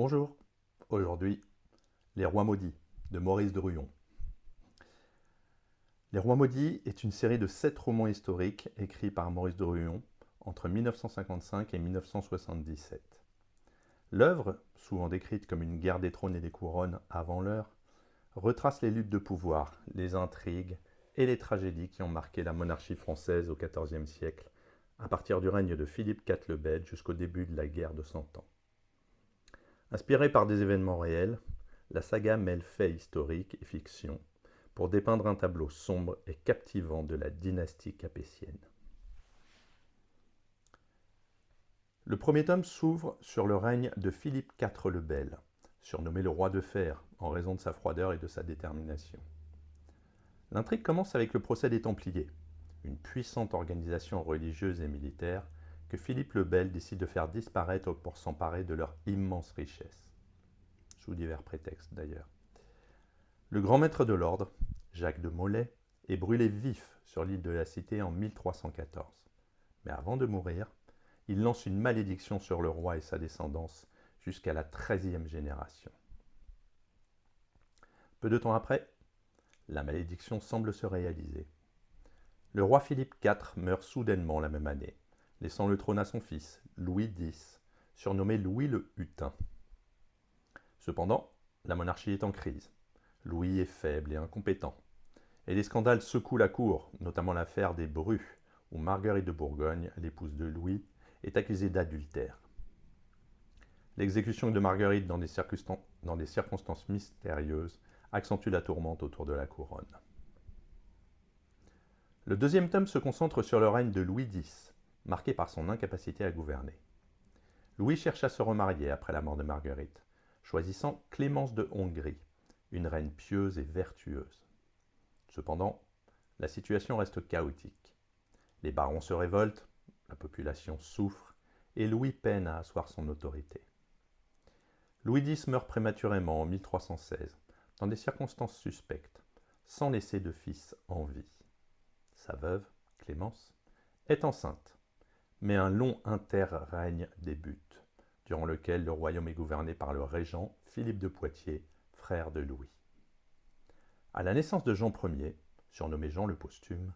Bonjour, aujourd'hui, Les Rois Maudits de Maurice de Ruyon. Les Rois Maudits est une série de 7 romans historiques écrits par Maurice de Ruyon entre 1955 et 1977. L'œuvre, souvent décrite comme une guerre des trônes et des couronnes avant l'heure, retrace les luttes de pouvoir, les intrigues et les tragédies qui ont marqué la monarchie française au XIVe siècle, à partir du règne de Philippe IV le Bel jusqu'au début de la guerre de Cent Ans. Inspirée par des événements réels, la saga mêle faits historiques et fiction pour dépeindre un tableau sombre et captivant de la dynastie capétienne. Le premier tome s'ouvre sur le règne de Philippe IV le Bel, surnommé le roi de fer en raison de sa froideur et de sa détermination. L'intrigue commence avec le procès des Templiers, une puissante organisation religieuse et militaire que Philippe le Bel décide de faire disparaître pour s'emparer de leur immense richesse, sous divers prétextes d'ailleurs. Le grand maître de l'ordre, Jacques de Molay, est brûlé vif sur l'île de la Cité en 1314. Mais avant de mourir, il lance une malédiction sur le roi et sa descendance jusqu'à la 13e génération. Peu de temps après, la malédiction semble se réaliser. Le roi Philippe IV meurt soudainement la même année, laissant le trône à son fils, Louis X, surnommé Louis le Hutin. Cependant, la monarchie est en crise. Louis est faible et incompétent. Et les scandales secouent la cour, notamment l'affaire des Brus, où Marguerite de Bourgogne, l'épouse de Louis, est accusée d'adultère. L'exécution de Marguerite dans des circonstances mystérieuses accentue la tourmente autour de la couronne. Le deuxième tome se concentre sur le règne de Louis X, marqué par son incapacité à gouverner. Louis cherche à se remarier après la mort de Marguerite, choisissant Clémence de Hongrie, une reine pieuse et vertueuse. Cependant, la situation reste chaotique. Les barons se révoltent, la population souffre, et Louis peine à asseoir son autorité. Louis X meurt prématurément en 1316, dans des circonstances suspectes, sans laisser de fils en vie. Sa veuve, Clémence, est enceinte, mais un long interrègne débute, durant lequel le royaume est gouverné par le régent Philippe de Poitiers, frère de Louis. À la naissance de Jean Ier, surnommé Jean le Posthume,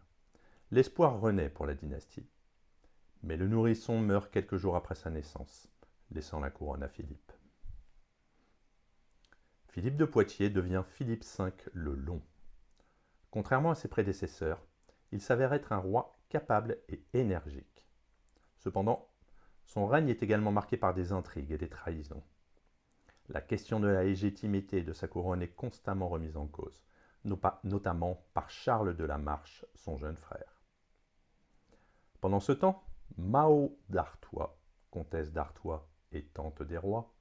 l'espoir renaît pour la dynastie. Mais le nourrisson meurt quelques jours après sa naissance, laissant la couronne à Philippe. Philippe de Poitiers devient Philippe V le Long. Contrairement à ses prédécesseurs, il s'avère être un roi capable et énergique. Cependant, son règne est également marqué par des intrigues et des trahisons. La question de la légitimité de sa couronne est constamment remise en cause, notamment par Charles de la Marche, son jeune frère. Pendant ce temps, Mao d'Artois, comtesse d'Artois et tante des rois,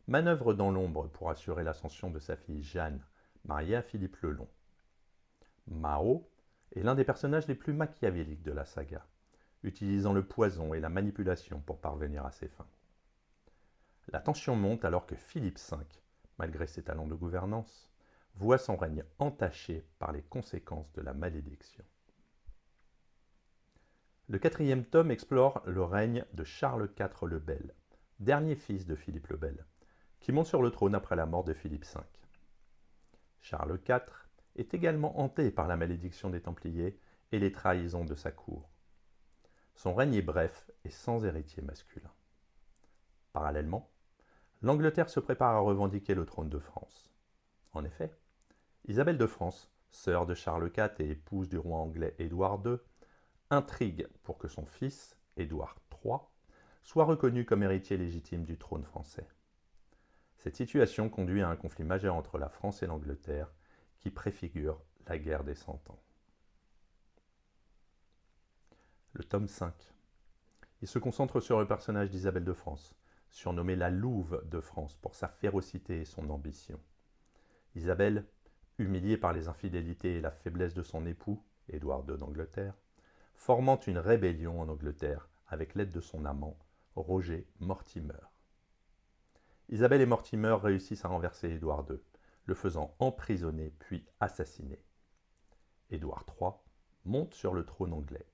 manœuvre dans l'ombre pour assurer l'ascension de sa fille Jeanne, mariée à Philippe le Long. Mao est l'un des personnages les plus machiavéliques de la saga, utilisant le poison et la manipulation pour parvenir à ses fins. La tension monte alors que Philippe V, malgré ses talents de gouvernance, voit son règne entaché par les conséquences de la malédiction. Le quatrième tome explore le règne de Charles IV le Bel, dernier fils de Philippe le Bel, qui monte sur le trône après la mort de Philippe V. Charles IV est également hanté par la malédiction des Templiers et les trahisons de sa cour. Son règne est bref et sans héritier masculin. Parallèlement, l'Angleterre se prépare à revendiquer le trône de France. En effet, Isabelle de France, sœur de Charles IV et épouse du roi anglais Édouard II, intrigue pour que son fils, Édouard III, soit reconnu comme héritier légitime du trône français. Cette situation conduit à un conflit majeur entre la France et l'Angleterre qui préfigure la guerre des Cent Ans. Le tome 5. Il se concentre sur le personnage d'Isabelle de France, surnommée la Louve de France pour sa férocité et son ambition. Isabelle, humiliée par les infidélités et la faiblesse de son époux, Édouard II d'Angleterre, formant une rébellion en Angleterre avec l'aide de son amant, Roger Mortimer. Isabelle et Mortimer réussissent à renverser Édouard II, le faisant emprisonner puis assassiner. Édouard III monte sur le trône anglais,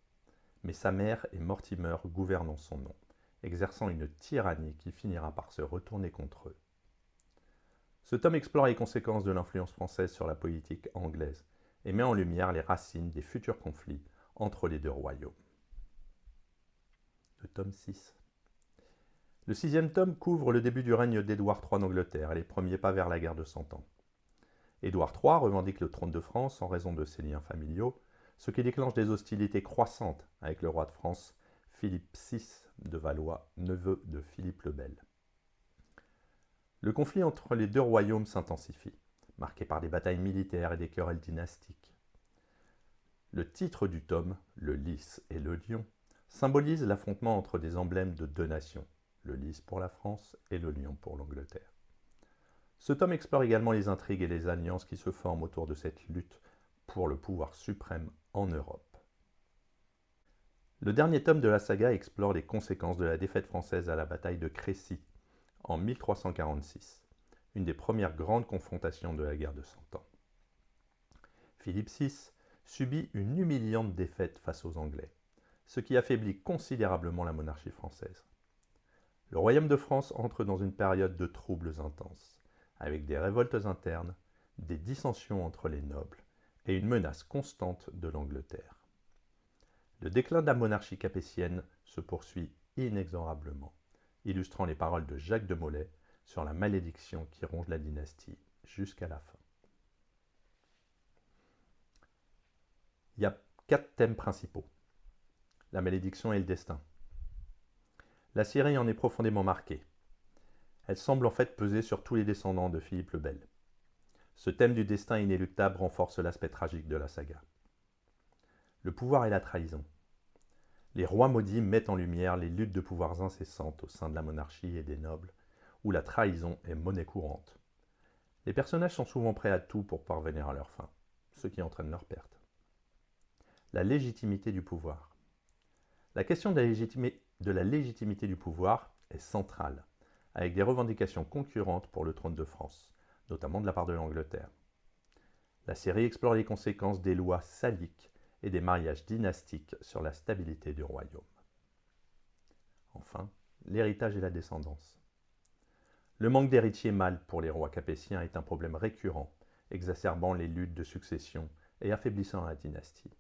mais sa mère et Mortimer gouvernent en son nom, exerçant une tyrannie qui finira par se retourner contre eux. Ce tome explore les conséquences de l'influence française sur la politique anglaise et met en lumière les racines des futurs conflits entre les deux royaumes. Le tome 6. Le 6e tome couvre le début du règne d'Édouard III d'Angleterre et les premiers pas vers la guerre de Cent Ans. Édouard III revendique le trône de France en raison de ses liens familiaux, ce qui déclenche des hostilités croissantes avec le roi de France, Philippe VI de Valois, neveu de Philippe le Bel. Le conflit entre les deux royaumes s'intensifie, marqué par des batailles militaires et des querelles dynastiques. Le titre du tome, le lys et le lion, symbolise l'affrontement entre des emblèmes de deux nations, le lys pour la France et le lion pour l'Angleterre. Ce tome explore également les intrigues et les alliances qui se forment autour de cette lutte pour le pouvoir suprême en Europe. Le dernier tome de la saga explore les conséquences de la défaite française à la bataille de Crécy en 1346, une des premières grandes confrontations de la guerre de Cent Ans. Philippe VI subit une humiliante défaite face aux Anglais, ce qui affaiblit considérablement la monarchie française. Le royaume de France entre dans une période de troubles intenses, avec des révoltes internes, des dissensions entre les nobles et une menace constante de l'Angleterre. Le déclin de la monarchie capétienne se poursuit inexorablement, illustrant les paroles de Jacques de Molay sur la malédiction qui ronge la dynastie jusqu'à la fin. Il y a 4 thèmes principaux. La malédiction et le destin. La série en est profondément marquée. Elle semble en fait peser sur tous les descendants de Philippe le Bel. Ce thème du destin inéluctable renforce l'aspect tragique de la saga. Le pouvoir et la trahison. Les rois maudits mettent en lumière les luttes de pouvoirs incessantes au sein de la monarchie et des nobles, où la trahison est monnaie courante. Les personnages sont souvent prêts à tout pour parvenir à leur fin, ce qui entraîne leur perte. La légitimité du pouvoir. La question de la légitimité du pouvoir est centrale, avec des revendications concurrentes pour le trône de France, notamment de la part de l'Angleterre. La série explore les conséquences des lois saliques et des mariages dynastiques sur la stabilité du royaume. Enfin, l'héritage et la descendance. Le manque d'héritiers mâles pour les rois capétiens est un problème récurrent, exacerbant les luttes de succession et affaiblissant la dynastie.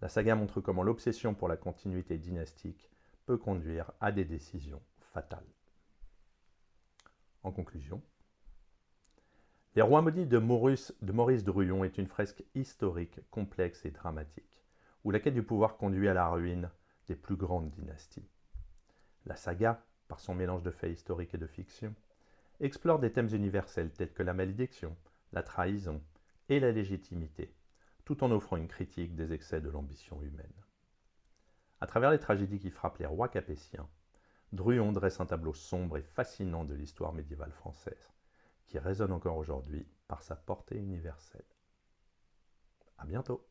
La saga montre comment l'obsession pour la continuité dynastique peut conduire à des décisions fatales. En conclusion, Les Rois maudits de Maurice Druon est une fresque historique, complexe et dramatique, où la quête du pouvoir conduit à la ruine des plus grandes dynasties. La saga, par son mélange de faits historiques et de fiction, explore des thèmes universels tels que la malédiction, la trahison et la légitimité, tout en offrant une critique des excès de l'ambition humaine. À travers les tragédies qui frappent les rois capétiens, Druon dresse un tableau sombre et fascinant de l'histoire médiévale française, qui résonne encore aujourd'hui par sa portée universelle. À bientôt!